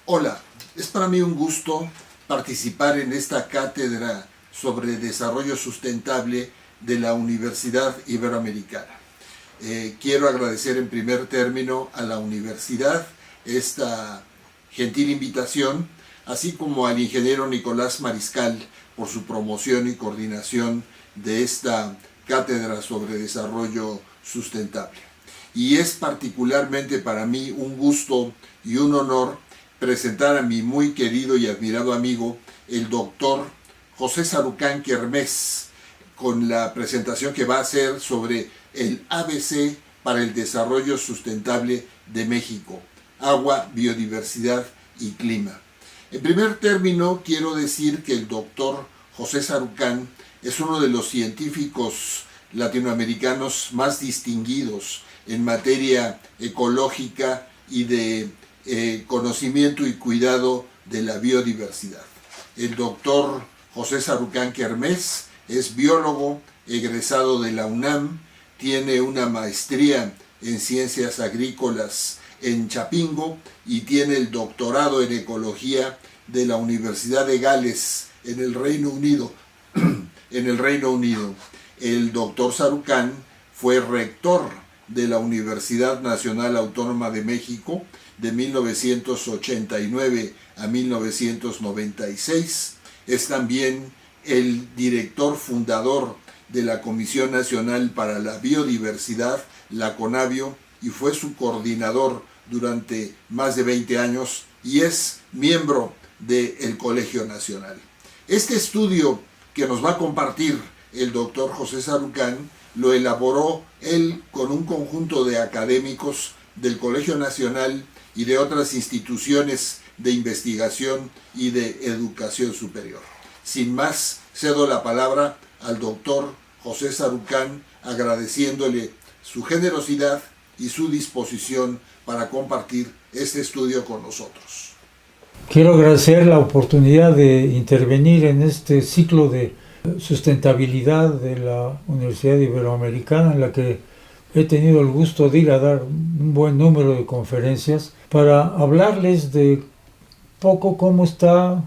Hola, es para mí un gusto participar en esta cátedra sobre desarrollo sustentable de la Universidad Iberoamericana. Quiero agradecer en primer término a la universidad esta gentil invitación, así como al ingeniero Nicolás Mariscal por su promoción y coordinación de esta cátedra sobre desarrollo sustentable. Y es particularmente para mí un gusto y un honor presentar a mi muy querido y admirado amigo, el doctor José Sarucán Kermés, con la presentación que va a hacer sobre el ABC para el desarrollo sustentable de México: agua, biodiversidad y clima. En primer término, quiero decir que el doctor José Sarucán es uno de los científicos latinoamericanos más distinguidos en materia ecológica y de conocimiento y cuidado de la biodiversidad. El doctor José Sarucán Kermés es biólogo egresado de la UNAM, tiene una maestría en ciencias agrícolas en Chapingo y tiene el doctorado en ecología de la Universidad de Gales en el Reino Unido. El doctor Sarucán fue rector de la Universidad Nacional Autónoma de México de 1989 a 1996. Es también el director fundador de la Comisión Nacional para la Biodiversidad, la CONABIO, y fue su coordinador durante más de 20 años y es miembro del Colegio Nacional. Este estudio que nos va a compartir el doctor José Sarucán lo elaboró él con un conjunto de académicos del Colegio Nacional y de otras instituciones de investigación y de educación superior. Sin más, cedo la palabra al doctor José Sarucán, agradeciéndole su generosidad y su disposición para compartir este estudio con nosotros. Quiero agradecer la oportunidad de intervenir en este ciclo de sustentabilidad de la Universidad Iberoamericana, en la que he tenido el gusto de ir a dar un buen número de conferencias para hablarles de poco cómo está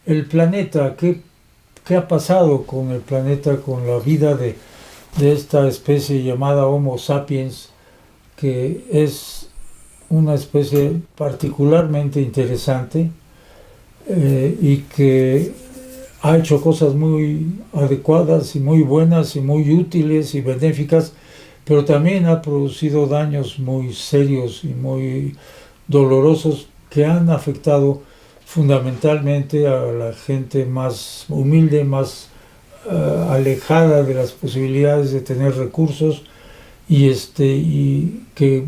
el planeta, qué ha pasado con el planeta, con la vida de esta especie llamada Homo sapiens, que es una especie particularmente interesante y que ha hecho cosas muy adecuadas y muy buenas y muy útiles y benéficas, pero también ha producido daños muy serios y muy dolorosos que han afectado fundamentalmente a la gente más humilde, más alejada de las posibilidades de tener recursos y que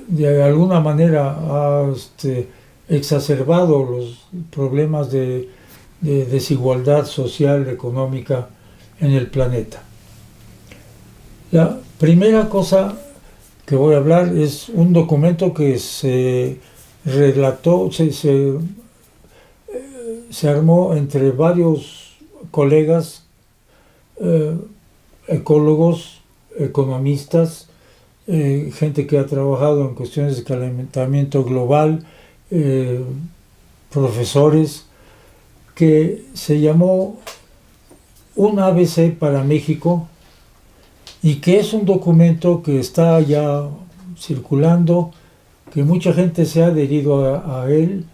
de alguna manera ha exacerbado los problemas de desigualdad social, económica en el planeta. La primera cosa que voy a hablar es un documento que se armó entre varios colegas, ecólogos, economistas, gente que ha trabajado en cuestiones de calentamiento global, profesores, que se llamó Un ABC para México, y que es un documento que está ya circulando, que mucha gente se ha adherido a él.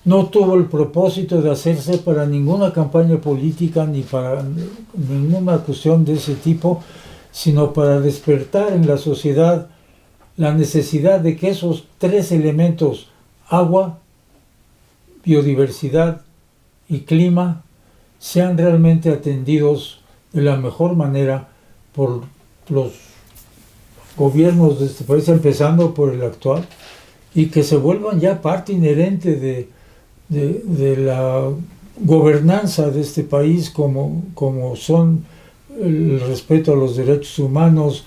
No tuvo el propósito de hacerse para ninguna campaña política ni para ninguna cuestión de ese tipo, sino para despertar en la sociedad la necesidad de que esos tres elementos, agua, biodiversidad y clima, sean realmente atendidos de la mejor manera por los gobiernos de este país, empezando por el actual, y que se vuelvan ya parte inherente de la gobernanza de este país, como son el respeto a los derechos humanos,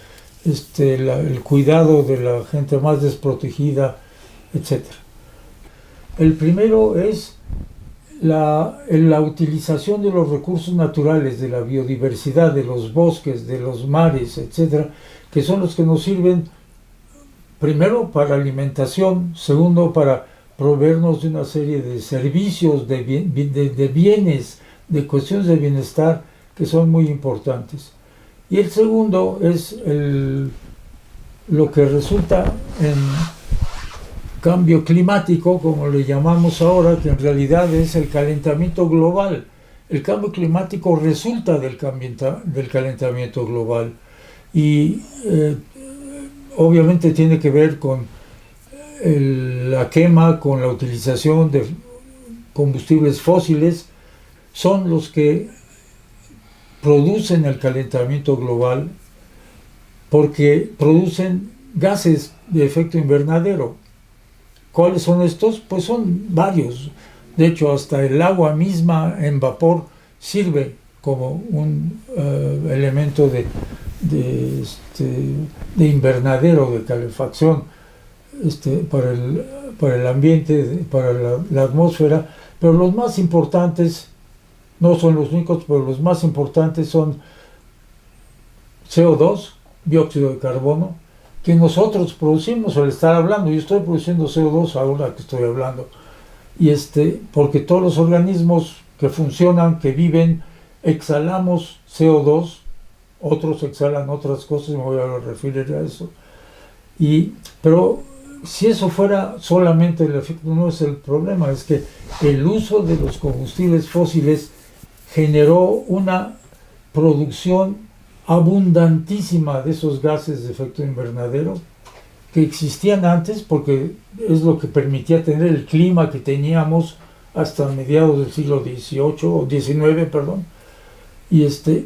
el cuidado de la gente más desprotegida, etc. El primero es la utilización de los recursos naturales, de la biodiversidad, de los bosques, de los mares, etc., que son los que nos sirven primero para alimentación, segundo para proveernos de una serie de servicios, de bienes, de cuestiones de bienestar que son muy importantes. Y el segundo es lo que resulta en cambio climático, como le llamamos ahora, que en realidad es el calentamiento global. El cambio climático resulta del calentamiento global y obviamente tiene que ver con la quema, con la utilización de combustibles fósiles, son los que producen el calentamiento global porque producen gases de efecto invernadero. ¿Cuáles son estos? Pues son varios. De hecho, hasta el agua misma en vapor sirve como un elemento de invernadero, de calefacción para el ambiente, para la atmósfera. Pero los más importantes, no son los únicos, pero los más importantes son CO2, dióxido de carbono, que nosotros producimos al estar hablando. Yo estoy produciendo CO2 ahora que estoy hablando. Y porque todos los organismos que funcionan, que viven, exhalamos CO2, otros exhalan otras cosas, me voy a referir a eso. Pero si eso fuera solamente el efecto, no es el problema, es que el uso de los combustibles fósiles generó una producción abundantísima de esos gases de efecto invernadero que existían antes, porque es lo que permitía tener el clima que teníamos hasta mediados del siglo XVIII o XIX, perdón,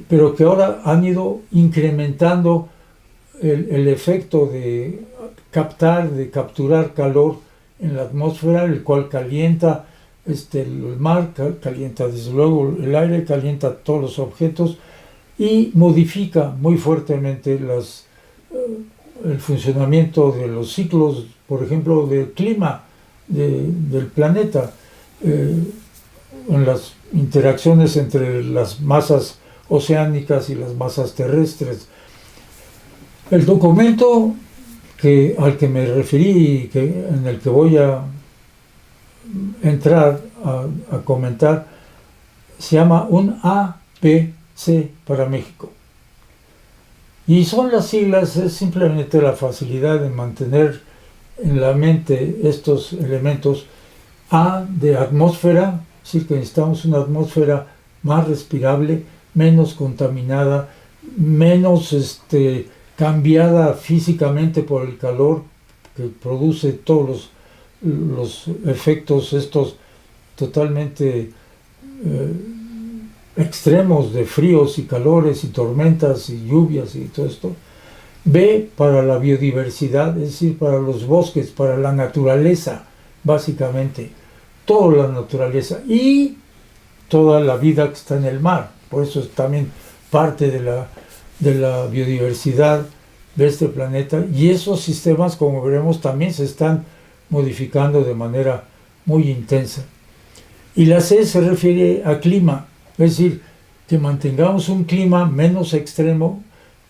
pero que ahora han ido incrementando el efecto de capturar calor en la atmósfera, el cual calienta el mar, calienta desde luego el aire, calienta todos los objetos y modifica muy fuertemente el funcionamiento de los ciclos, por ejemplo, del clima del planeta, en las interacciones entre las masas oceánicas y las masas terrestres. El documento al que me referí y en el que voy a entrar a comentar se llama un APC para México. Y son las siglas, es simplemente la facilidad de mantener en la mente estos elementos. A de atmósfera, es decir, que necesitamos una atmósfera más respirable, menos contaminada, menos cambiada físicamente por el calor que produce todos los efectos estos totalmente extremos de fríos y calores y tormentas y lluvias y todo esto. B para la biodiversidad, es decir, para los bosques, para la naturaleza, básicamente, toda la naturaleza y toda la vida que está en el mar. Por eso es también parte de la biodiversidad de este planeta, y esos sistemas, como veremos, también se están modificando de manera muy intensa. Y la C se refiere a clima, es decir, que mantengamos un clima menos extremo,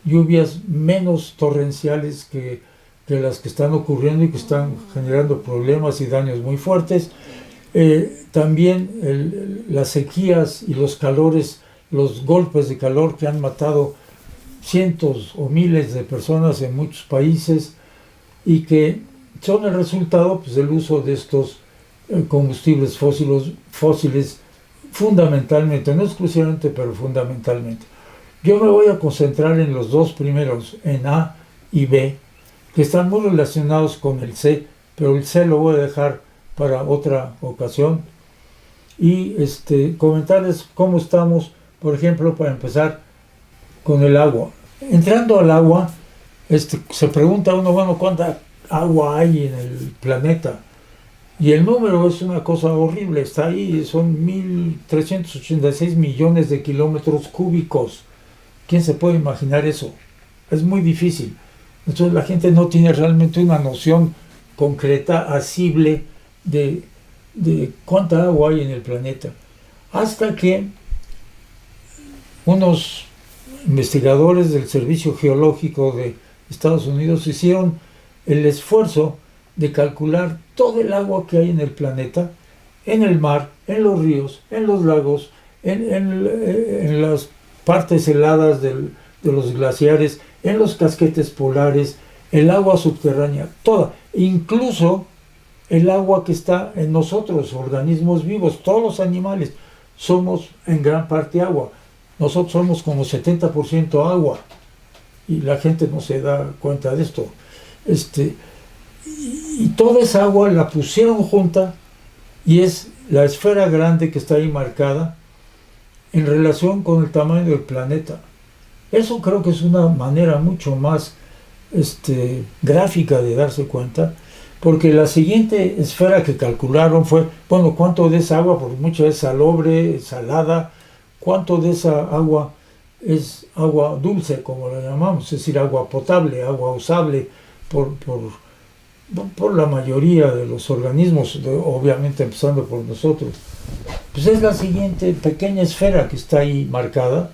lluvias menos torrenciales que las que están ocurriendo y que están generando problemas y daños muy fuertes. También las sequías y los calores, los golpes de calor que han matado cientos o miles de personas en muchos países y que son el resultado del uso de estos combustibles fósiles fundamentalmente, no exclusivamente, pero fundamentalmente. Yo me voy a concentrar en los dos primeros, en A y B, que están muy relacionados con el C, pero el C lo voy a dejar para otra ocasión. Y comentarles cómo estamos, por ejemplo, para empezar con el agua. Entrando al agua, se pregunta uno, bueno, ¿cuánta agua hay en el planeta? Y el número es una cosa horrible, está ahí, son 1.386 millones de kilómetros cúbicos. ¿Quién se puede imaginar eso? Es muy difícil. Entonces la gente no tiene realmente una noción concreta, asible, de cuánta agua hay en el planeta. Hasta que unos investigadores del Servicio Geológico de Estados Unidos hicieron el esfuerzo de calcular todo el agua que hay en el planeta, en el mar, en los ríos, en los lagos, en las partes heladas de los glaciares, en los casquetes polares, el agua subterránea, toda, incluso el agua que está en nosotros, organismos vivos, todos los animales, somos en gran parte agua. Nosotros somos como 70% agua y la gente no se da cuenta de esto. Y toda esa agua la pusieron junta y es la esfera grande que está ahí marcada en relación con el tamaño del planeta. Eso creo que es una manera mucho más gráfica de darse cuenta, porque la siguiente esfera que calcularon fue, bueno, cuánto de esa agua, porque mucha es salobre, salada, cuánto de esa agua es agua dulce, como la llamamos, es decir, agua potable, agua usable por la mayoría de los organismos, obviamente empezando por nosotros. Pues es la siguiente pequeña esfera que está ahí marcada,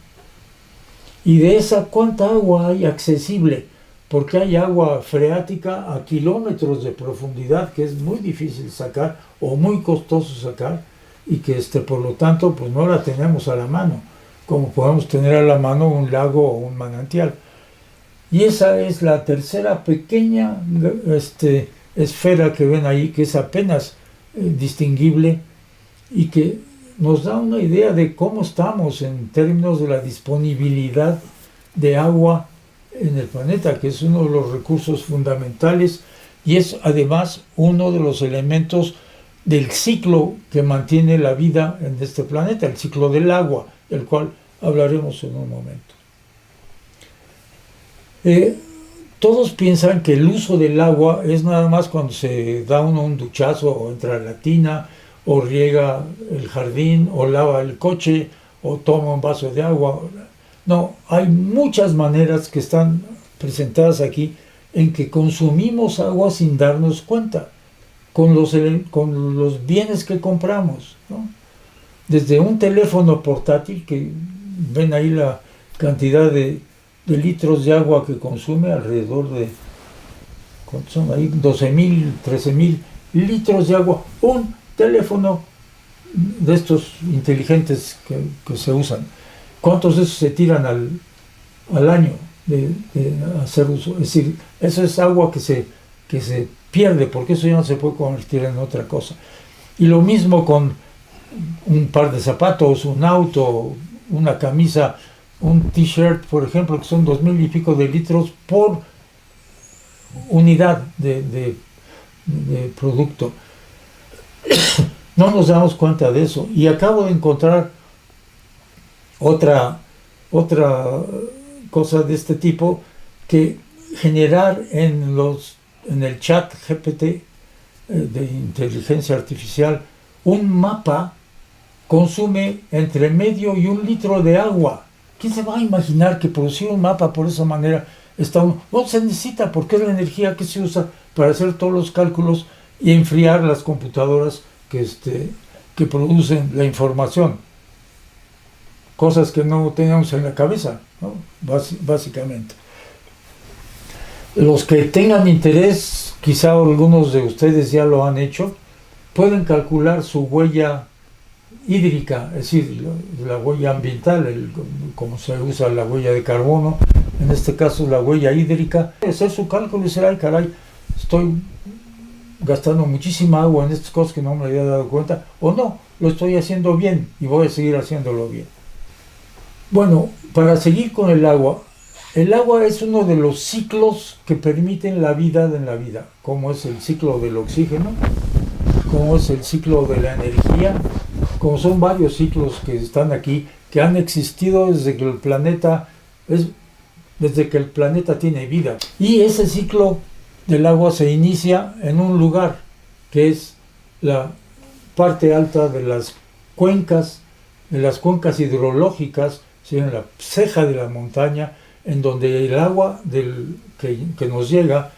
y de esa cuánta agua hay accesible, porque hay agua freática a kilómetros de profundidad que es muy difícil sacar o muy costoso sacar, y que por lo tanto pues no la tenemos a la mano, como podemos tener a la mano un lago o un manantial. Y esa es la tercera pequeña esfera que ven ahí, que es apenas distinguible y que nos da una idea de cómo estamos en términos de la disponibilidad de agua en el planeta, que es uno de los recursos fundamentales y es además uno de los elementos del ciclo que mantiene la vida en este planeta, el ciclo del agua, del cual hablaremos en un momento. Todos piensan que el uso del agua es nada más cuando se da uno un duchazo o entra a la tina o riega el jardín o lava el coche o toma un vaso de agua. No, hay muchas maneras que están presentadas aquí en que consumimos agua sin darnos cuenta, con los bienes que compramos, ¿no? Desde un teléfono portátil, que ven ahí la cantidad de litros de agua que consume, alrededor de, ¿cuántos son ahí? 12.000, 13.000 litros de agua. Un teléfono de estos inteligentes que se usan. ¿Cuántos de esos se tiran al año de hacer uso? Es decir, eso es agua que se pierde, porque eso ya no se puede convertir en otra cosa. Y lo mismo con un par de zapatos, un auto, una camisa, un t-shirt, por ejemplo, que son 2.000 y pico de litros por unidad de producto. No nos damos cuenta de eso. Y acabo de encontrar otra cosa de este tipo, que generar en el chat GPT de inteligencia artificial un mapa consume entre medio y 1 litro de agua. ¿Quién se va a imaginar que producir un mapa por esa manera no se necesita, porque es la energía que se usa para hacer todos los cálculos y enfriar las computadoras que producen la información? Cosas que no teníamos en la cabeza, ¿no? Básicamente. Los que tengan interés, quizá algunos de ustedes ya lo han hecho, pueden calcular su huella hídrica, es decir, la huella ambiental, como se usa la huella de carbono, en este caso la huella hídrica, hacer su cálculo y decir, ay caray, estoy gastando muchísima agua en estas cosas que no me había dado cuenta, o no, lo estoy haciendo bien y voy a seguir haciéndolo bien. Bueno, para seguir con el agua es uno de los ciclos que permiten la vida en la vida, como es el ciclo del oxígeno, como es el ciclo de la energía, como son varios ciclos que están aquí, que han existido desde que el planeta tiene vida. Y ese ciclo del agua se inicia en un lugar, que es la parte alta de las cuencas hidrológicas, ¿sí? En la ceja de la montaña, en donde el agua que nos llega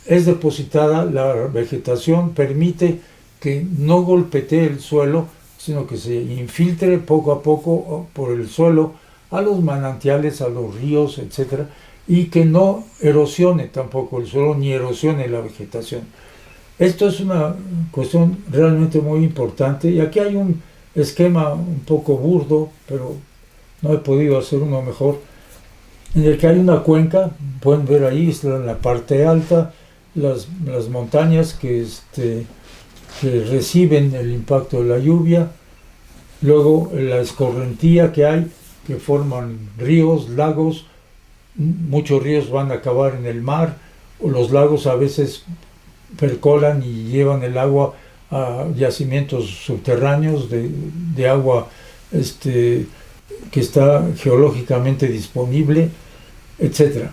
es depositada, la vegetación permite que no golpetee el suelo, sino que se infiltre poco a poco por el suelo a los manantiales, a los ríos, etc., y que no erosione tampoco el suelo ni erosione la vegetación. Esto es una cuestión realmente muy importante y aquí hay un esquema un poco burdo, pero no he podido hacer uno mejor, en el que hay una cuenca, pueden ver ahí, está en la parte alta, las montañas que reciben el impacto de la lluvia, luego la escorrentía que hay, que forman ríos, lagos, muchos ríos van a acabar en el mar, o los lagos a veces percolan y llevan el agua a yacimientos subterráneos de agua que está geológicamente disponible, etc.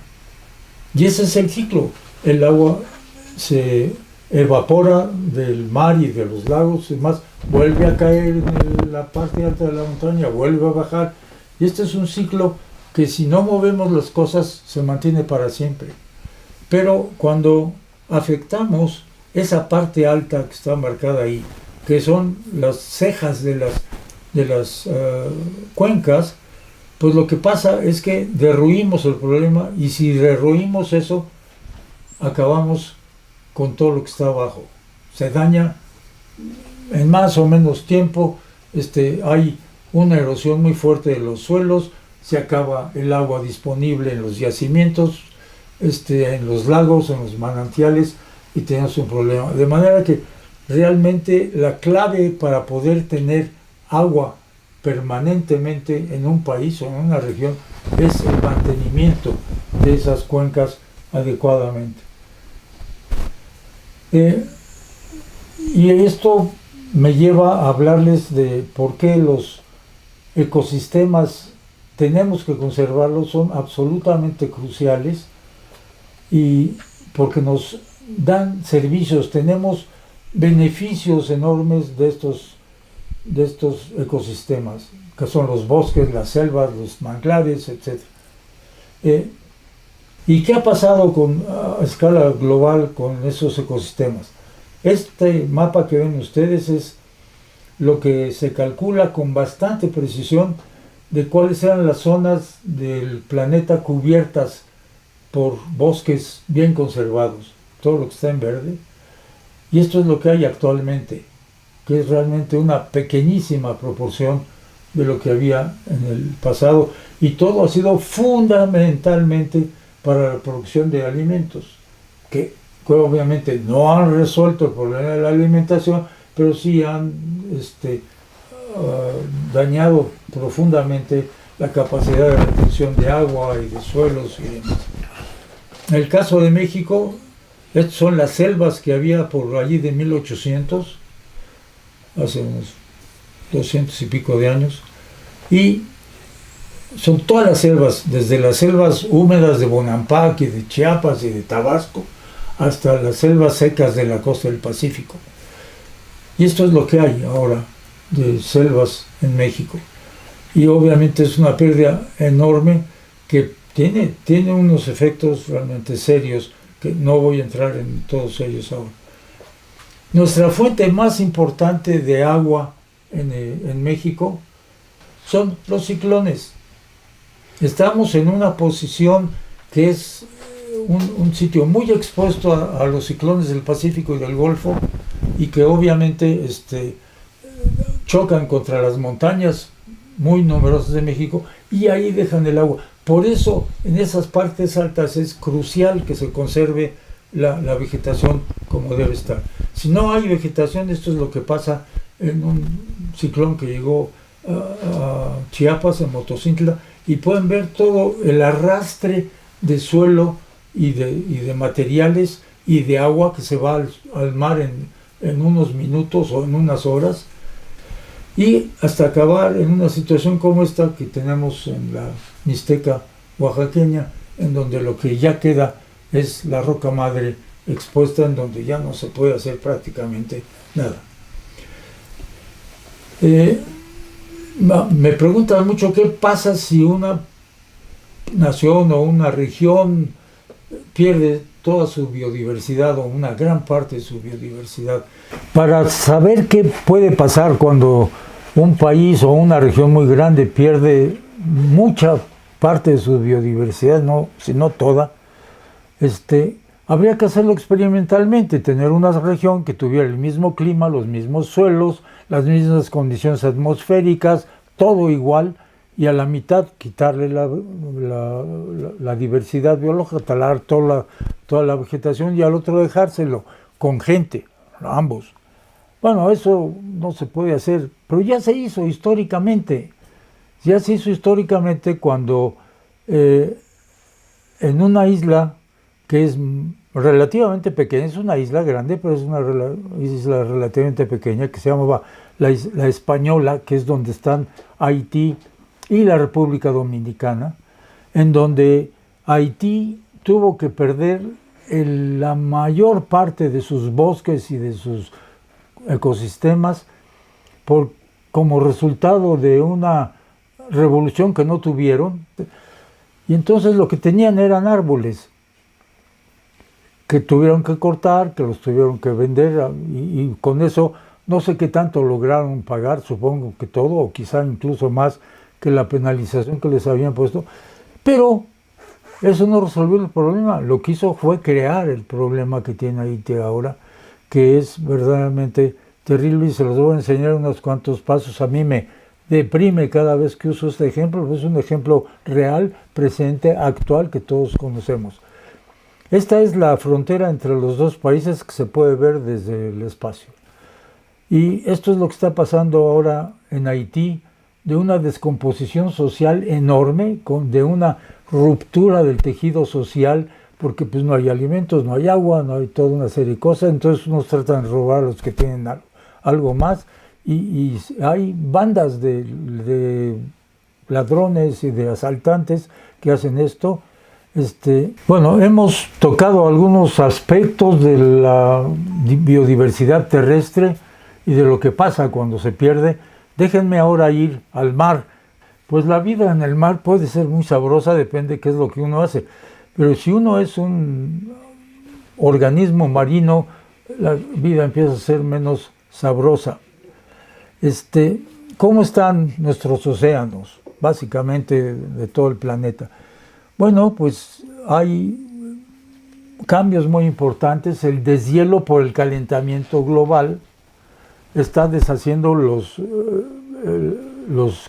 Y ese es el ciclo. El agua se evapora del mar y de los lagos y demás, vuelve a caer en la parte alta de la montaña, vuelve a bajar. Y este es un ciclo que si no movemos las cosas se mantiene para siempre. Pero cuando afectamos esa parte alta que está marcada ahí, que son las cejas de las cuencas, pues lo que pasa es que derruimos el problema y si derruimos eso, acabamos con todo lo que está abajo. Se daña en más o menos tiempo, hay una erosión muy fuerte de los suelos, se acaba el agua disponible en los yacimientos, en los lagos, en los manantiales, y tenemos un problema. De manera que realmente la clave para poder tener agua permanentemente en un país o en una región es el mantenimiento de esas cuencas adecuadamente. Y esto me lleva a hablarles de por qué los ecosistemas tenemos que conservarlos, son absolutamente cruciales y porque nos dan servicios, tenemos beneficios enormes de estos ecosistemas, que son los bosques, las selvas, los manglares, etc. ¿Y qué ha pasado a escala global con esos ecosistemas? Este mapa que ven ustedes es lo que se calcula con bastante precisión de cuáles eran las zonas del planeta cubiertas por bosques bien conservados, todo lo que está en verde. Y esto es lo que hay actualmente, que es realmente una pequeñísima proporción de lo que había en el pasado. Y todo ha sido fundamentalmente para la producción de alimentos, que obviamente no han resuelto el problema de la alimentación, pero sí han dañado profundamente la capacidad de retención de agua y de suelos y demás. En el caso de México, estas son las selvas que había por allí de 1800, hace unos 200 y pico de años, y son todas las selvas, desde las selvas húmedas de Bonampak y de Chiapas y de Tabasco, hasta las selvas secas de la costa del Pacífico. Y esto es lo que hay ahora de selvas en México. Y obviamente es una pérdida enorme que tiene unos efectos realmente serios, que no voy a entrar en todos ellos ahora. Nuestra fuente más importante de agua en México son los ciclones. Estamos en una posición que es un sitio muy expuesto a los ciclones del Pacífico y del Golfo, y que obviamente chocan contra las montañas muy numerosas de México y ahí dejan el agua. Por eso en esas partes altas es crucial que se conserve la vegetación como debe estar. Si no hay vegetación, esto es lo que pasa en un ciclón que llegó a Chiapas, en Motocintla, y pueden ver todo el arrastre de suelo y de materiales y de agua que se va al mar en unos minutos o en unas horas, y hasta acabar en una situación como esta que tenemos en la Mixteca oaxaqueña, en donde lo que ya queda es la roca madre expuesta, en donde ya no se puede hacer prácticamente nada. Me preguntan mucho qué pasa si una nación o una región pierde toda su biodiversidad o una gran parte de su biodiversidad. Para saber qué puede pasar cuando un país o una región muy grande pierde mucha parte de su biodiversidad, si no toda, Habría que hacerlo experimentalmente, tener una región que tuviera el mismo clima, los mismos suelos, las mismas condiciones atmosféricas, todo igual, y a la mitad quitarle la diversidad biológica, talar toda la vegetación, y al otro dejárselo con gente, ambos. Bueno, eso no se puede hacer, pero ya se hizo históricamente. Ya se hizo históricamente cuando en una isla que es relativamente pequeña, es una isla grande, pero es una isla relativamente pequeña, que se llamaba la Española, que es donde están Haití y la República Dominicana, en donde Haití tuvo que perder la mayor parte de sus bosques y de sus ecosistemas como resultado de una revolución que no tuvieron, y entonces lo que tenían eran árboles que tuvieron que cortar, que los tuvieron que vender, y con eso no sé qué tanto lograron pagar, supongo que todo, o quizá incluso más que la penalización que les habían puesto, pero eso no resolvió el problema. Lo que hizo fue crear el problema que tiene Haití ahora, que es verdaderamente terrible, y se los voy a enseñar unos cuantos pasos. A mí me deprime cada vez que uso este ejemplo, pues es un ejemplo real, presente, actual, que todos conocemos. Esta es la frontera entre los dos países que se puede ver desde el espacio. Y esto es lo que está pasando ahora en Haití, de una descomposición social enorme, de una ruptura del tejido social, porque pues no hay alimentos, no hay agua, no hay toda una serie de cosas, entonces unos tratan de robar a los que tienen algo más, y hay bandas de ladrones y de asaltantes que hacen esto. Bueno, hemos tocado algunos aspectos de la biodiversidad terrestre y de lo que pasa cuando se pierde. Déjenme ahora ir al mar. Pues la vida en el mar puede ser muy sabrosa, depende de qué es lo que uno hace. Pero si uno es un organismo marino, la vida empieza a ser menos sabrosa. ¿Cómo están nuestros océanos? Básicamente de todo el planeta. Bueno, pues hay cambios muy importantes. El deshielo por el calentamiento global está deshaciendo los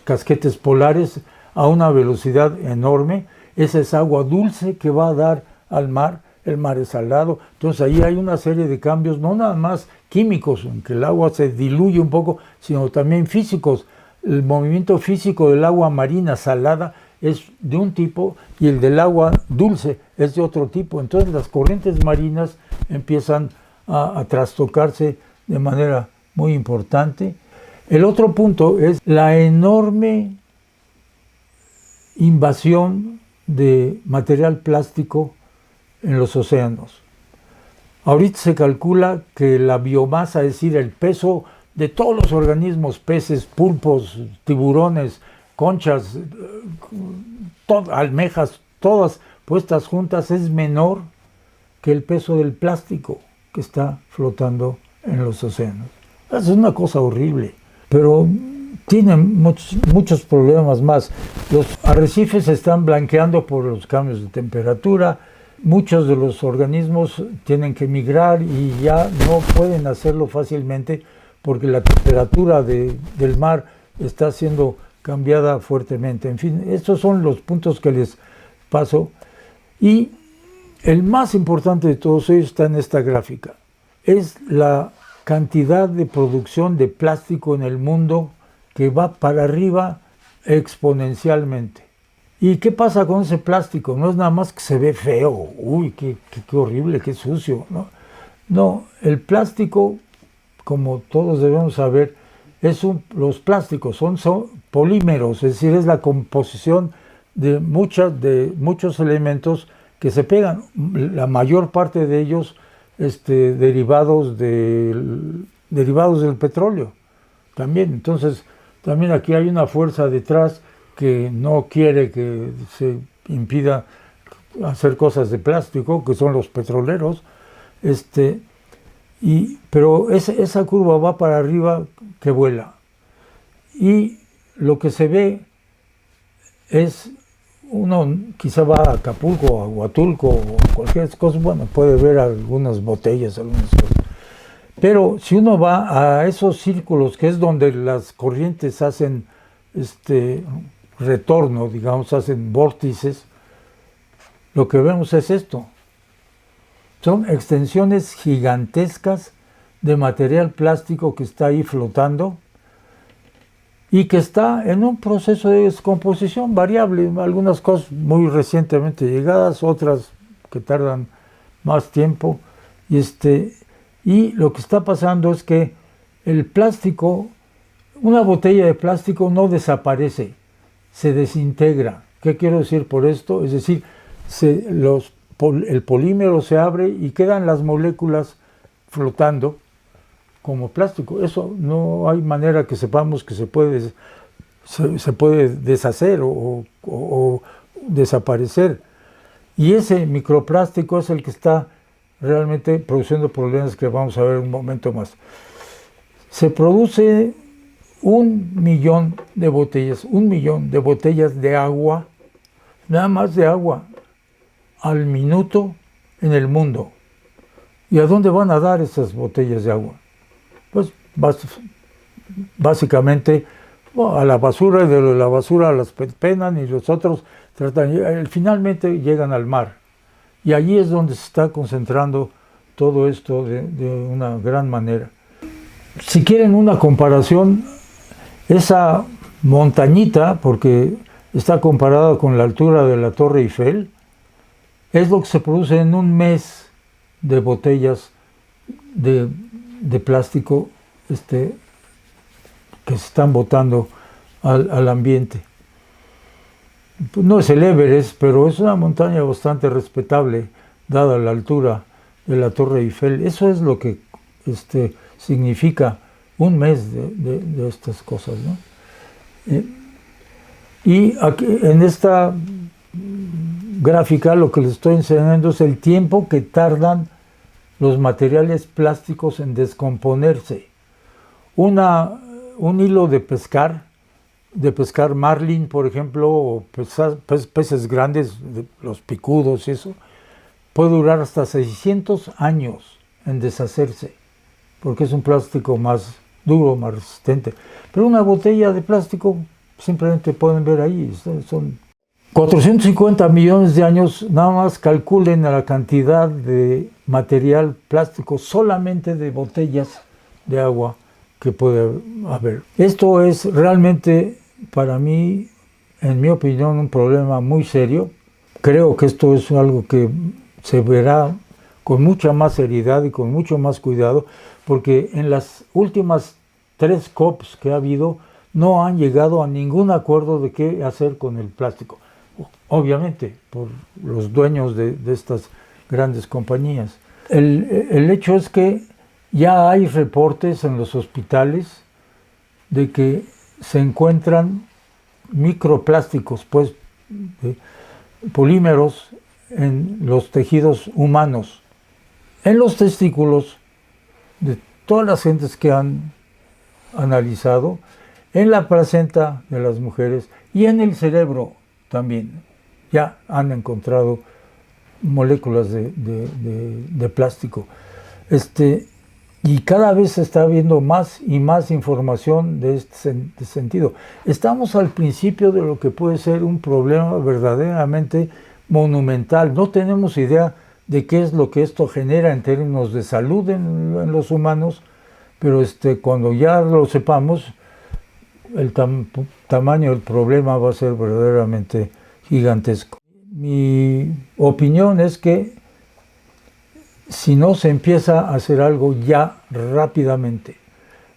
casquetes polares a una velocidad enorme. Esa es agua dulce que va a dar al mar. El mar es salado. Entonces ahí hay una serie de cambios, no nada más químicos, en que el agua se diluye un poco, sino también físicos. El movimiento físico del agua marina salada es de un tipo y el del agua dulce es de otro tipo. Entonces las corrientes marinas empiezan a trastocarse de manera muy importante. El otro punto es la enorme invasión de material plástico en los océanos. Ahorita se calcula que la biomasa, es decir, el peso de todos los organismos, peces, pulpos, tiburones, conchas, almejas, todas puestas juntas, es menor que el peso del plástico que está flotando en los océanos. Es una cosa horrible, pero tiene muchos problemas más. Los arrecifes se están blanqueando por los cambios de temperatura. Muchos de los organismos tienen que migrar y ya no pueden hacerlo fácilmente porque la temperatura del mar está siendo cambiada fuertemente. En fin, estos son los puntos que les paso. Y el más importante de todos ellos está en esta gráfica. Es la cantidad de producción de plástico en el mundo que va para arriba exponencialmente. ¿Y qué pasa con ese plástico? No es nada más que se ve feo, uy, qué horrible, qué sucio, ¿no? No, el plástico, como todos debemos saber, los plásticos son polímeros, es decir, es la composición de muchos elementos que se pegan, la mayor parte de ellos derivados del petróleo también. Entonces, también aquí hay una fuerza detrás que no quiere que se impida hacer cosas de plástico, que son los petroleros, pero esa curva va para arriba que vuela. Y lo que se ve es uno quizá va a Acapulco, a Huatulco o cualquier cosa, bueno, puede ver algunas botellas, algunas cosas. Pero si uno va a esos círculos, que es donde las corrientes hacen retorno, digamos, hacen vórtices, lo que vemos es esto. Son extensiones gigantescas de material plástico que está ahí flotando y que está en un proceso de descomposición variable, algunas cosas muy recientemente llegadas, otras que tardan más tiempo, y lo que está pasando es que el plástico, una botella de plástico no desaparece, se desintegra. ¿Qué quiero decir por esto? Es decir, el polímero se abre y quedan las moléculas flotando como plástico. Eso no hay manera que sepamos que se puede deshacer o desaparecer. Y ese microplástico es el que está realmente produciendo problemas que vamos a ver un momento más. Se produce 1.000.000 de botellas, 1.000.000 de botellas de agua, nada más de agua, al minuto en el mundo. ¿Y a dónde van a dar esas botellas de agua? Pues básicamente a la basura, y de la basura las penan y los otros finalmente llegan al mar. Y allí es donde se está concentrando todo esto de una gran manera. Si quieren una comparación, esa montañita, porque está comparada con la altura de la Torre Eiffel, es lo que se produce en un mes de botellas de plástico que se están botando al ambiente. No es el Everest, pero es una montaña bastante respetable, dada la altura de la Torre Eiffel. Eso es lo que significa un mes de estas cosas, ¿no? Y aquí, en esta gráfica, lo que les estoy enseñando es el tiempo que tardan los materiales plásticos en descomponerse. Un hilo de pescar marlin, por ejemplo, o peces grandes, los picudos y eso, puede durar hasta 600 años en deshacerse, porque es un plástico más duro, más resistente. Pero una botella de plástico, simplemente pueden ver ahí, son 450 millones de años, nada más calculen la cantidad de material plástico solamente de botellas de agua que puede haber. Esto es realmente, para mí, en mi opinión, un problema muy serio. Creo que esto es algo que se verá con mucha más seriedad y con mucho más cuidado, porque en las últimas 3 COPs que ha habido, no han llegado a ningún acuerdo de qué hacer con el plástico. Obviamente, por los dueños de estas grandes compañías. El hecho es que ya hay reportes en los hospitales de que se encuentran microplásticos, pues polímeros en los tejidos humanos, en los testículos de todas las gentes que han analizado, en la placenta de las mujeres y en el cerebro también. Ya han encontrado moléculas de plástico. Y cada vez se está viendo más y más información de este sentido. Estamos al principio de lo que puede ser un problema verdaderamente monumental. No tenemos idea de qué es lo que esto genera en términos de salud en los humanos, pero cuando ya lo sepamos, el tamaño del problema va a ser verdaderamente gigantesco. Mi opinión es que si no se empieza a hacer algo ya rápidamente,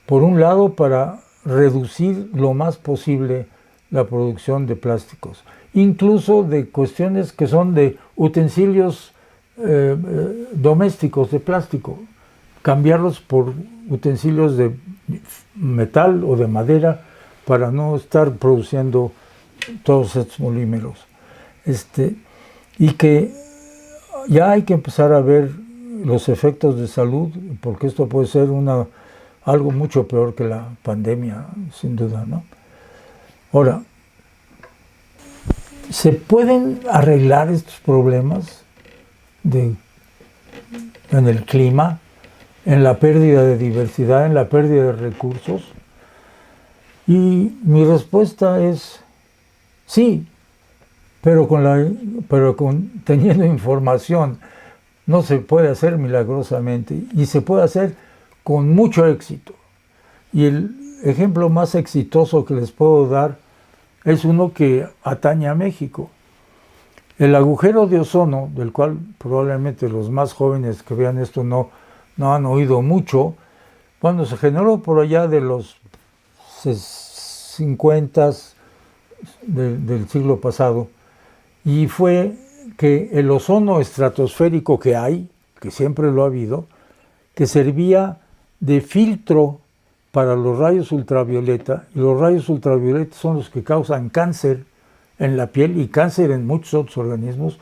por un lado para reducir lo más posible la producción de plásticos, incluso de cuestiones que son de utensilios domésticos de plástico, cambiarlos por utensilios de metal o de madera para no estar produciendo todos estos polímeros. Y que ya hay que empezar a ver los efectos de salud, porque esto puede ser algo mucho peor que la pandemia, sin duda, ¿no? Ahora, ¿Se pueden arreglar estos problemas en el clima, en la pérdida de diversidad, en la pérdida de recursos? Y mi respuesta es sí, pero teniendo información. No se puede hacer milagrosamente y se puede hacer con mucho éxito. Y el ejemplo más exitoso que les puedo dar es uno que atañe a México. El agujero de ozono, del cual probablemente los más jóvenes que vean esto no han oído mucho, cuando se generó por allá de los 50 del siglo pasado, y fue que el ozono estratosférico que hay, que siempre lo ha habido, que servía de filtro para los rayos ultravioleta, y los rayos ultravioleta son los que causan cáncer en la piel y cáncer en muchos otros organismos,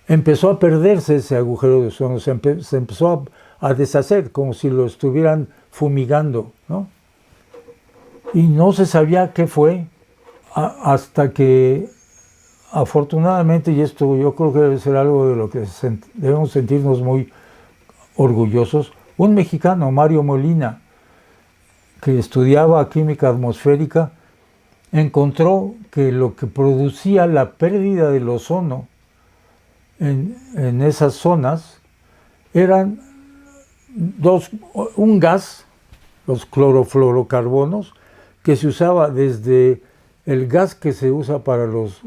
empezó a perderse ese agujero de ozono, se empezó a deshacer, como si lo estuvieran fumigando, ¿no? Y no se sabía qué fue hasta que, afortunadamente, y esto yo creo que debe ser algo de lo que debemos sentirnos muy orgullosos, un mexicano, Mario Molina, que estudiaba química atmosférica, encontró que lo que producía la pérdida del ozono en esas zonas eran un gas, los clorofluorocarbonos, que se usaba desde el gas que se usa para los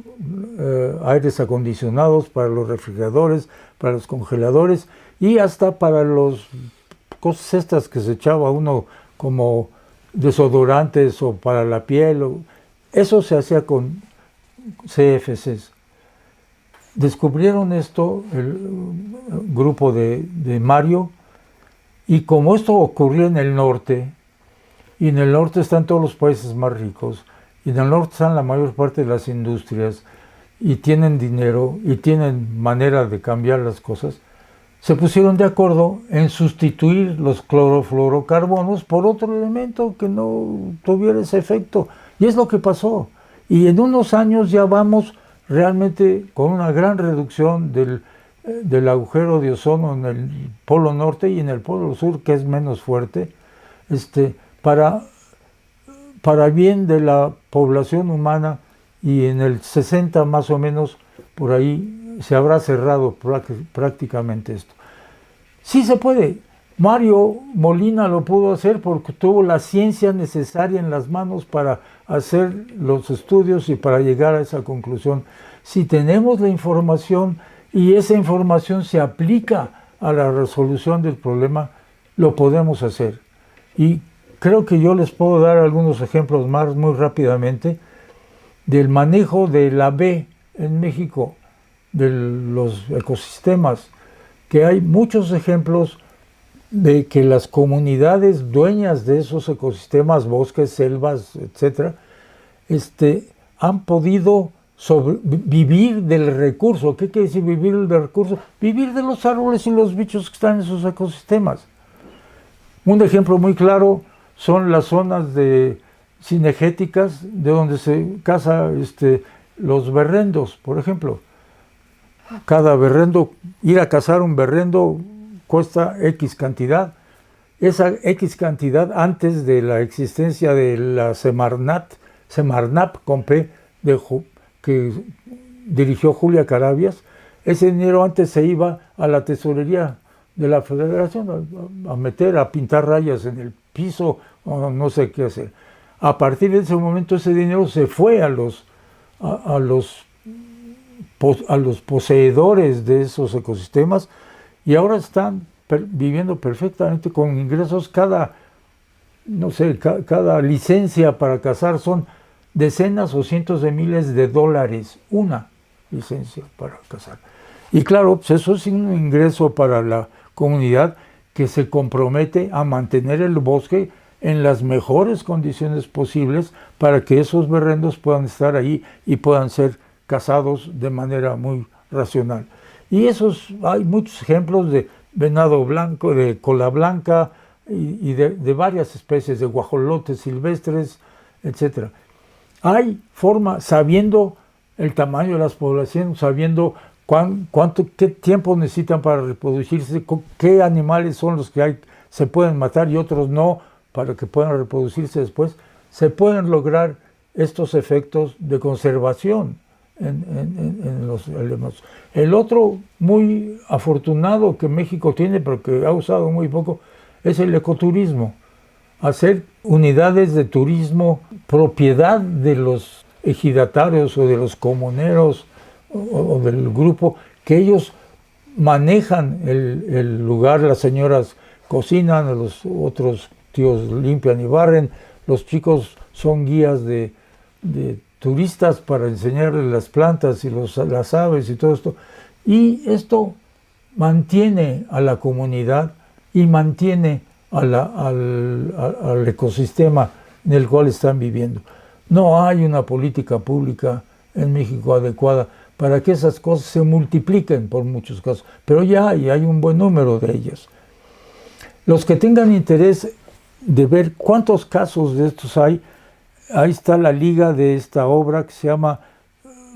aires acondicionados, para los refrigeradores, para los congeladores y hasta para los cosas estas que se echaba uno como desodorantes o para la piel. Eso se hacía con CFCs. Descubrieron esto el grupo de Mario, y como esto ocurrió en el norte, y en el norte están todos los países más ricos, y en el norte están la mayor parte de las industrias, y tienen dinero, y tienen manera de cambiar las cosas, se pusieron de acuerdo en sustituir los clorofluorocarbonos por otro elemento que no tuviera ese efecto. Y es lo que pasó. Y en unos años ya vamos realmente con una gran reducción del agujero de ozono en el polo norte y en el polo sur, que es menos fuerte, para bien de la población humana, y en el 60 más o menos, por ahí se habrá cerrado prácticamente esto. Sí se puede. Mario Molina lo pudo hacer porque tuvo la ciencia necesaria en las manos para hacer los estudios y para llegar a esa conclusión. Si tenemos la información y esa información se aplica a la resolución del problema, lo podemos hacer. Y creo que yo les puedo dar algunos ejemplos más muy rápidamente del manejo de la B en México, de los ecosistemas, que hay muchos ejemplos de que las comunidades dueñas de esos ecosistemas, bosques, selvas, etcétera, han podido vivir del recurso. ¿Qué quiere decir vivir del recurso? Vivir de los árboles y los bichos que están en esos ecosistemas. Un ejemplo muy claro son las zonas cinegéticas de donde se caza los berrendos, por ejemplo. Cada berrendo, ir a cazar un berrendo cuesta X cantidad. Esa X cantidad, antes de la existencia de la Semarnap con P, que dirigió Julia Carabias, ese dinero antes se iba a la tesorería de la Federación a pintar rayas en el piso o no sé qué hacer. A partir de ese momento ese dinero se fue a los poseedores de esos ecosistemas, y ahora están viviendo perfectamente con ingresos. Cada licencia para cazar son decenas o cientos de miles de dólares, una licencia para cazar. Y claro, pues eso es un ingreso para la comunidad que se compromete a mantener el bosque en las mejores condiciones posibles para que esos berrendos puedan estar ahí y puedan ser cazados de manera muy racional. Y hay muchos ejemplos de venado blanco, de cola blanca y de varias especies de guajolotes silvestres, etc. Hay forma, sabiendo el tamaño de las poblaciones, sabiendo qué tiempo necesitan para reproducirse, qué animales son los que se pueden matar y otros no, para que puedan reproducirse después, se pueden lograr estos efectos de conservación en los elementos. El otro muy afortunado que México tiene, pero que ha usado muy poco, es el ecoturismo. Hacer unidades de turismo propiedad de los ejidatarios o de los comuneros o del grupo, que ellos manejan el lugar, las señoras cocinan, los otros tíos limpian y barren, los chicos son guías de turistas para enseñarles las plantas y las aves y todo esto. Y esto mantiene a la comunidad y mantiene al ecosistema en el cual están viviendo. No hay una política pública en México adecuada para que esas cosas se multipliquen por muchos casos, pero ya hay un buen número de ellas. Los que tengan interés de ver cuántos casos de estos hay, ahí está la liga de esta obra que se llama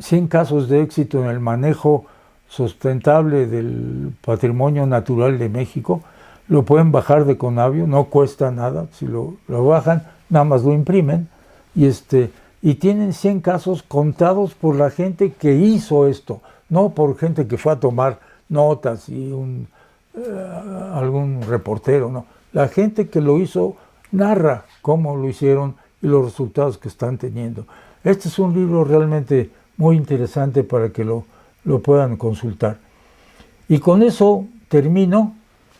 100 casos de éxito en el manejo sustentable del patrimonio natural de México. Lo pueden bajar de Conavio, no cuesta nada, si lo bajan, nada más lo imprimen, y tienen 100 casos contados por la gente que hizo esto, no por gente que fue a tomar notas y algún reportero, no. La gente que lo hizo narra cómo lo hicieron y los resultados que están teniendo. Este es un libro realmente muy interesante para que lo puedan consultar. Y con eso termino.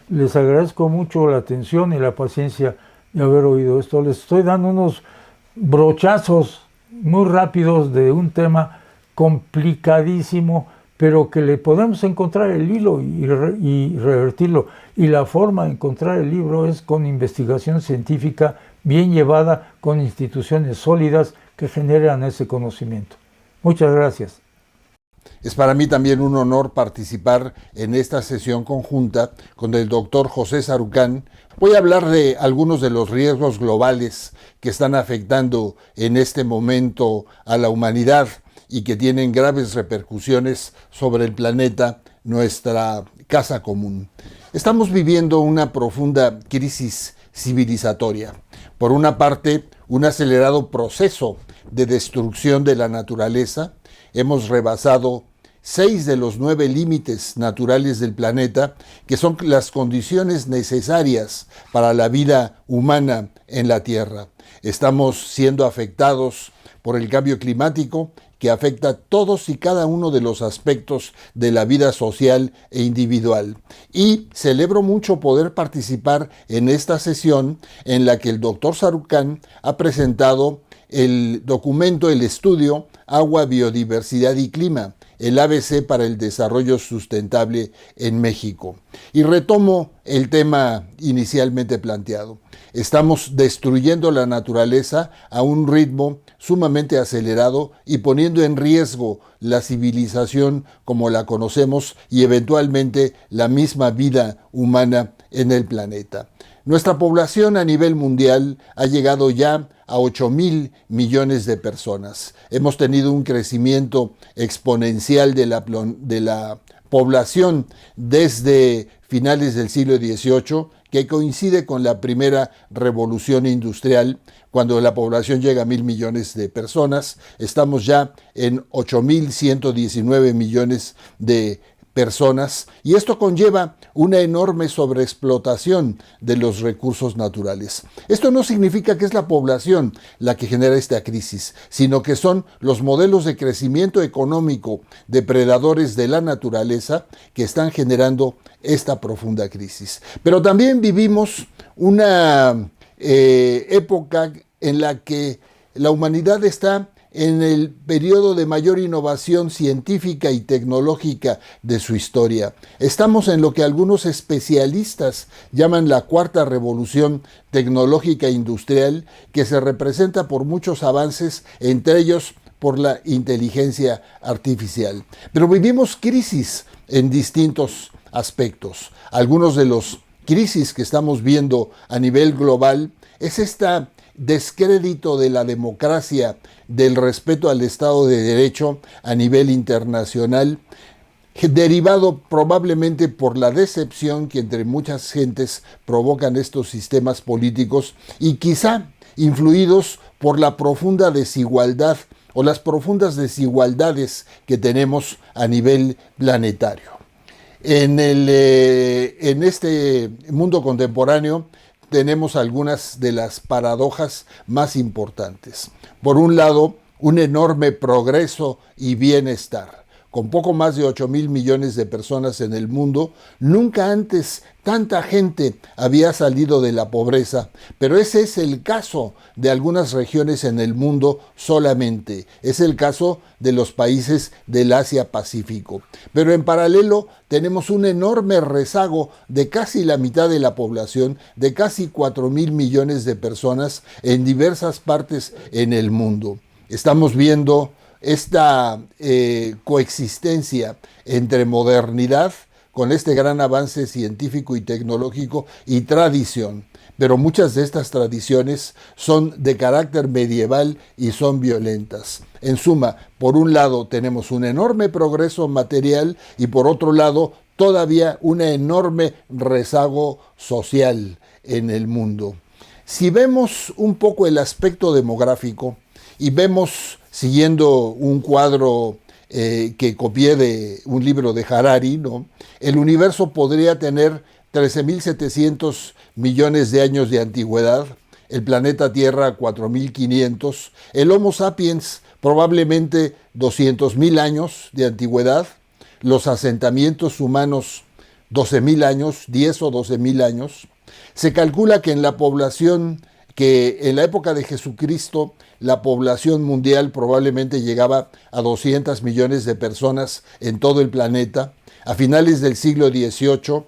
Les agradezco mucho la atención y la paciencia de haber oído esto. Les estoy dando unos brochazos muy rápidos de un tema complicadísimo, pero que le podemos encontrar el hilo y revertirlo. Y la forma de encontrar el libro es con investigación científica bien llevada, con instituciones sólidas que generan ese conocimiento. Muchas gracias. Es para mí también un honor participar en esta sesión conjunta con el doctor José Sarucán. Voy a hablar de algunos de los riesgos globales que están afectando en este momento a la humanidad y que tienen graves repercusiones sobre el planeta, nuestra casa común. Estamos viviendo una profunda crisis civilizatoria. Por una parte, un acelerado proceso de destrucción de la naturaleza. Hemos rebasado 6 de los 9 límites naturales del planeta, que son las condiciones necesarias para la vida humana en la Tierra. Estamos siendo afectados por el cambio climático, que afecta a todos y cada uno de los aspectos de la vida social e individual. Y celebro mucho poder participar en esta sesión en la que el doctor Sarucán ha presentado el documento, el estudio Agua, Biodiversidad y Clima, el ABC para el desarrollo sustentable en México. Y retomo el tema inicialmente planteado. Estamos destruyendo la naturaleza a un ritmo sumamente acelerado y poniendo en riesgo la civilización como la conocemos y eventualmente la misma vida humana en el planeta. Nuestra población a nivel mundial ha llegado ya a 8.000 millones de personas. Hemos tenido un crecimiento exponencial de la población desde finales del siglo XVIII, que coincide con la primera revolución industrial, cuando la población llega a 1.000 millones de personas. Estamos ya en 8.119 millones de personas, y esto conlleva una enorme sobreexplotación de los recursos naturales. Esto no significa que es la población la que genera esta crisis, sino que son los modelos de crecimiento económico depredadores de la naturaleza que están generando esta profunda crisis. Pero también vivimos una época en la que la humanidad está en el periodo de mayor innovación científica y tecnológica de su historia. Estamos en lo que algunos especialistas llaman la cuarta revolución tecnológica industrial, que se representa por muchos avances, entre ellos por la inteligencia artificial. Pero vivimos crisis en distintos aspectos. Algunos de los crisis que estamos viendo a nivel global es esta descrédito de la democracia, del respeto al Estado de Derecho a nivel internacional, derivado probablemente por la decepción que entre muchas gentes provocan estos sistemas políticos y quizá influidos por la profunda desigualdad o las profundas desigualdades que tenemos a nivel planetario. En este mundo contemporáneo tenemos algunas de las paradojas más importantes. Por un lado, un enorme progreso y bienestar. Con poco más de 8,000 millones de personas en el mundo, nunca antes tanta gente había salido de la pobreza, pero ese es el caso de algunas regiones en el mundo solamente. Es el caso de los países del Asia-Pacífico. Pero en paralelo tenemos un enorme rezago de casi la mitad de la población, de casi 4,000 millones de personas en diversas partes en el mundo. Estamos viendo esta coexistencia entre modernidad, con este gran avance científico y tecnológico, y tradición. Pero muchas de estas tradiciones son de carácter medieval y son violentas. En suma, por un lado tenemos un enorme progreso material y por otro lado todavía un enorme rezago social en el mundo. Si vemos un poco el aspecto demográfico y vemos, siguiendo un cuadro que copié de un libro de Harari, ¿no?, el universo podría tener 13.700 millones de años de antigüedad, el planeta Tierra 4.500, el Homo sapiens probablemente 200.000 años de antigüedad, los asentamientos humanos 12.000 años, 10 o 12.000 años. Se calcula que en la época de Jesucristo, la población mundial probablemente llegaba a 200 millones de personas en todo el planeta. A finales del siglo XVIII,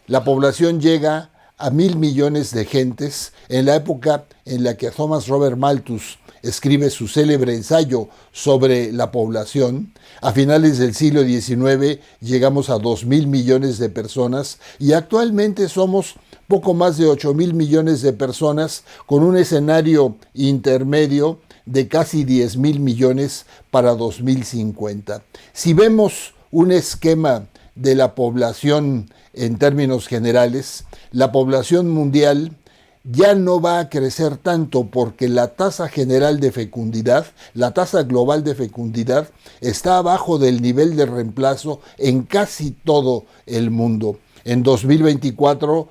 la población llega a 1.000 millones de gentes, en la época en la que Thomas Robert Malthus escribe su célebre ensayo sobre la población. A finales del siglo XIX llegamos a 2.000 millones de personas y actualmente somos poco más de 8,000 millones de personas con un escenario intermedio de casi 10,000 millones para 2050. Si vemos un esquema de la población en términos generales, la población mundial ya no va a crecer tanto porque la tasa general de fecundidad, la tasa global de fecundidad, está abajo del nivel de reemplazo en casi todo el mundo. En 2025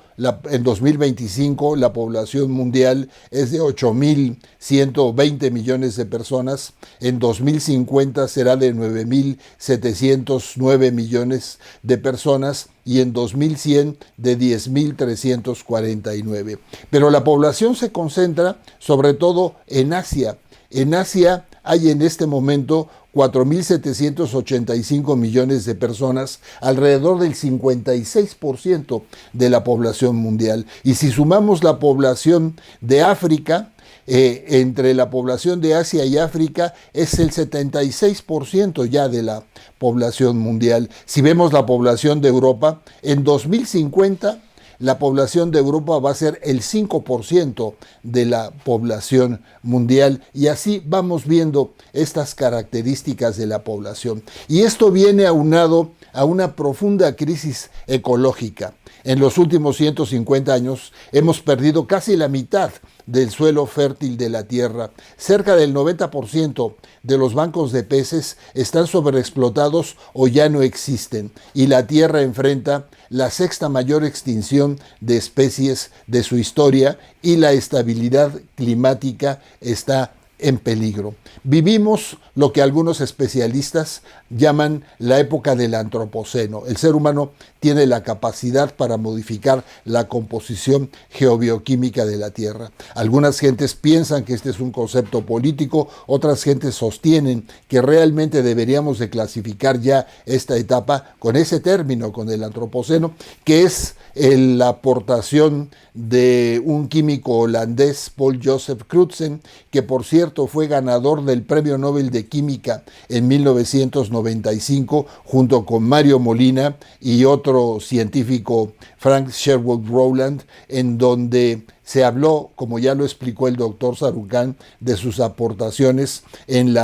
la población mundial es de 8.120 millones de personas, en 2050 será de 9.709 millones de personas y en 2100 de 10.349. Pero la población se concentra sobre todo en Asia. En Asia hay en este momento 4.785 millones de personas, alrededor del 56% de la población mundial. Y si sumamos la población de África, entre la población de Asia y África es el 76% ya de la población mundial. Si vemos la población de Europa, en 2050 la población de Europa va a ser el 5% de la población mundial y así vamos viendo estas características de la población. Y esto viene aunado a una profunda crisis ecológica. En los últimos 150 años hemos perdido casi la mitad del suelo fértil de la Tierra. Cerca del 90% de los bancos de peces están sobreexplotados o ya no existen, y la Tierra enfrenta la sexta mayor extinción de especies de su historia y la estabilidad climática está en peligro. Vivimos lo que algunos especialistas llaman la época del antropoceno. El ser humano tiene la capacidad para modificar la composición geobioquímica de la Tierra. Algunas gentes piensan que este es un concepto político, otras gentes sostienen que realmente deberíamos de clasificar ya esta etapa con ese término, con el antropoceno, que es la aportación de un químico holandés, Paul Joseph Crutzen, que por cierto cierto, fue ganador del Premio Nobel de Química en 1995, junto con Mario Molina y otro científico, Frank Sherwood Rowland, en donde se habló, como ya lo explicó el doctor Sarucán, de sus aportaciones en el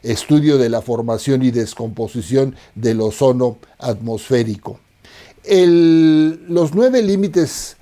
estudio de la formación y descomposición del ozono atmosférico. Los 9 límites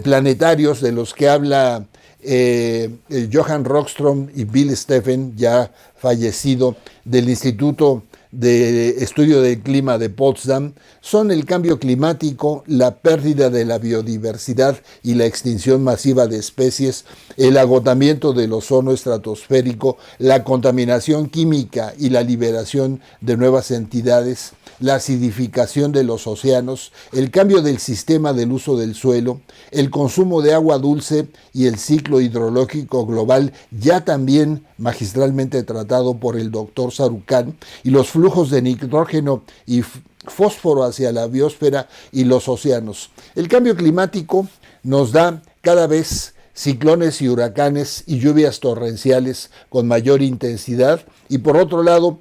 planetarios de los que habla Johan Rockström y Bill Steffen, ya fallecido, del Instituto de Estudio del Clima de Potsdam, son el cambio climático, la pérdida de la biodiversidad y la extinción masiva de especies, el agotamiento del ozono estratosférico, la contaminación química y la liberación de nuevas entidades, la acidificación de los océanos, el cambio del sistema del uso del suelo, el consumo de agua dulce y el ciclo hidrológico global, ya también magistralmente tratado por el doctor Sarucán, y los flujos de nitrógeno y fósforo hacia la biosfera y los océanos. El cambio climático nos da cada vez ciclones y huracanes y lluvias torrenciales con mayor intensidad, y por otro lado,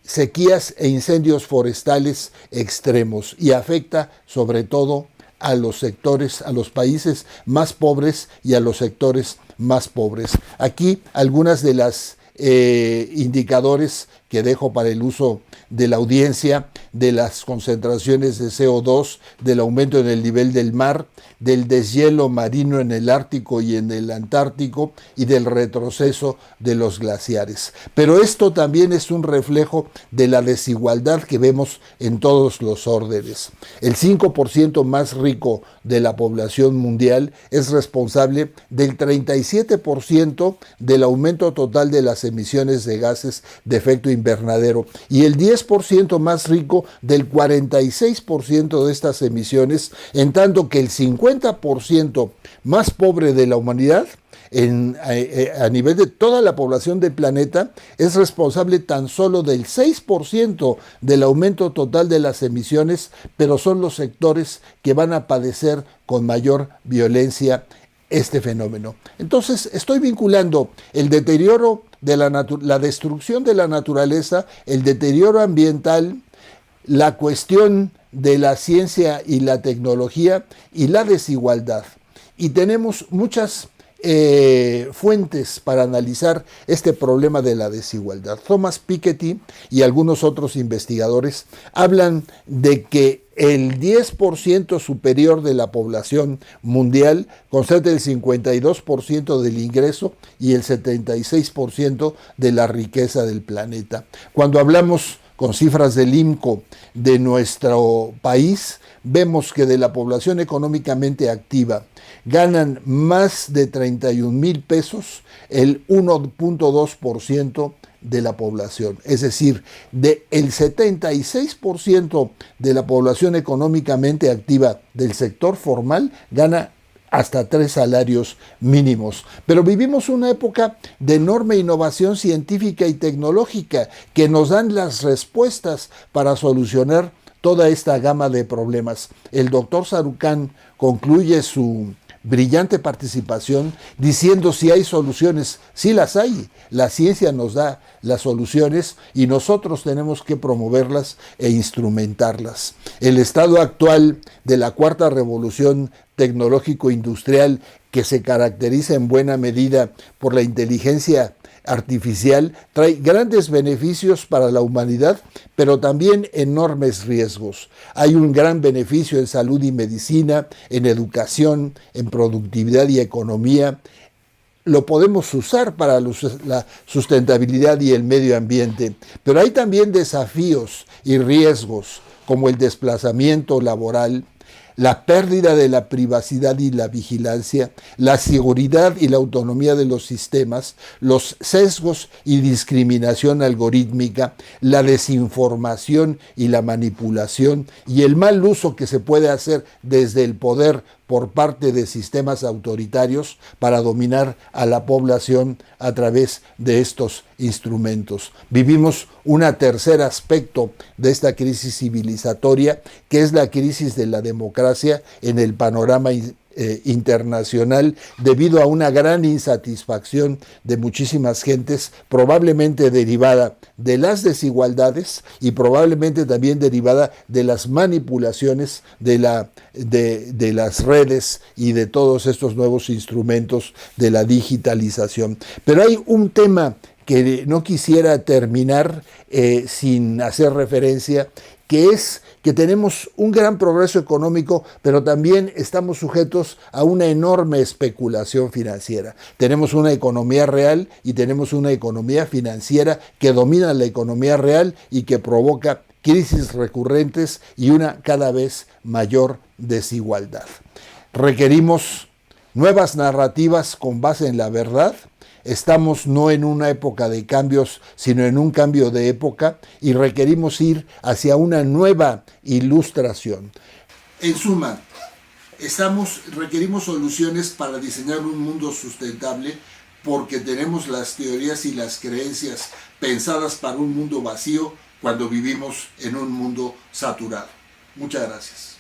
sequías e incendios forestales extremos, y afecta sobre todo a los sectores, a los países más pobres y a los sectores más pobres. Aquí algunas de las indicadores que dejo para el uso de la audiencia, de las concentraciones de CO2, del aumento en el nivel del mar, del deshielo marino en el Ártico y en el Antártico, y del retroceso de los glaciares. Pero esto también es un reflejo de la desigualdad que vemos en todos los órdenes. El 5% más rico de la población mundial es responsable del 37% del aumento total de las emisiones de gases de efecto invernadero, y el 10% más rico del 46% de estas emisiones, en tanto que el 50% más pobre de la humanidad, a nivel de toda la población del planeta, es responsable tan solo del 6% del aumento total de las emisiones, pero son los sectores que van a padecer con mayor violencia este fenómeno. Entonces, estoy vinculando el deterioro de la destrucción de la naturaleza, el deterioro ambiental, la cuestión de la ciencia y la tecnología y la desigualdad. Y tenemos muchas fuentes para analizar este problema de la desigualdad. Thomas Piketty y algunos otros investigadores hablan de que el 10% superior de la población mundial concentra el 52% del ingreso y el 76% de la riqueza del planeta. Cuando hablamos con cifras del INCO de nuestro país, vemos que de la población económicamente activa ganan más de 31,000 pesos el 1.2% de la población. Es decir, del 76% de la población económicamente activa del sector formal gana hasta 3 salarios mínimos. Pero vivimos una época de enorme innovación científica y tecnológica que nos dan las respuestas para solucionar toda esta gama de problemas. El doctor Sarucán concluye su brillante participación diciendo: si hay soluciones, sí las hay. La ciencia nos da las soluciones y nosotros tenemos que promoverlas e instrumentarlas. El estado actual de la cuarta revolución tecnológico-industrial, que se caracteriza en buena medida por la inteligencia artificial, trae grandes beneficios para la humanidad, pero también enormes riesgos. Hay un gran beneficio en salud y medicina, en educación, en productividad y economía. Lo podemos usar para la sustentabilidad y el medio ambiente, pero hay también desafíos y riesgos como el desplazamiento laboral, la pérdida de la privacidad y la vigilancia, la seguridad y la autonomía de los sistemas, los sesgos y discriminación algorítmica, la desinformación y la manipulación, y el mal uso que se puede hacer desde el poder por parte de sistemas autoritarios para dominar a la población a través de estos instrumentos. Vivimos un tercer aspecto de esta crisis civilizatoria, que es la crisis de la democracia en el panorama internacional debido a una gran insatisfacción de muchísimas gentes, probablemente derivada de las desigualdades y probablemente también derivada de las manipulaciones de las redes y de todos estos nuevos instrumentos de la digitalización. Pero hay un tema que no quisiera terminar sin hacer referencia, que es que tenemos un gran progreso económico, pero también estamos sujetos a una enorme especulación financiera. Tenemos una economía real y tenemos una economía financiera que domina la economía real y que provoca crisis recurrentes y una cada vez mayor desigualdad. Requerimos nuevas narrativas con base en la verdad. Estamos no en una época de cambios, sino en un cambio de época y requerimos ir hacia una nueva ilustración. En suma, requerimos soluciones para diseñar un mundo sustentable porque tenemos las teorías y las creencias pensadas para un mundo vacío cuando vivimos en un mundo saturado. Muchas gracias.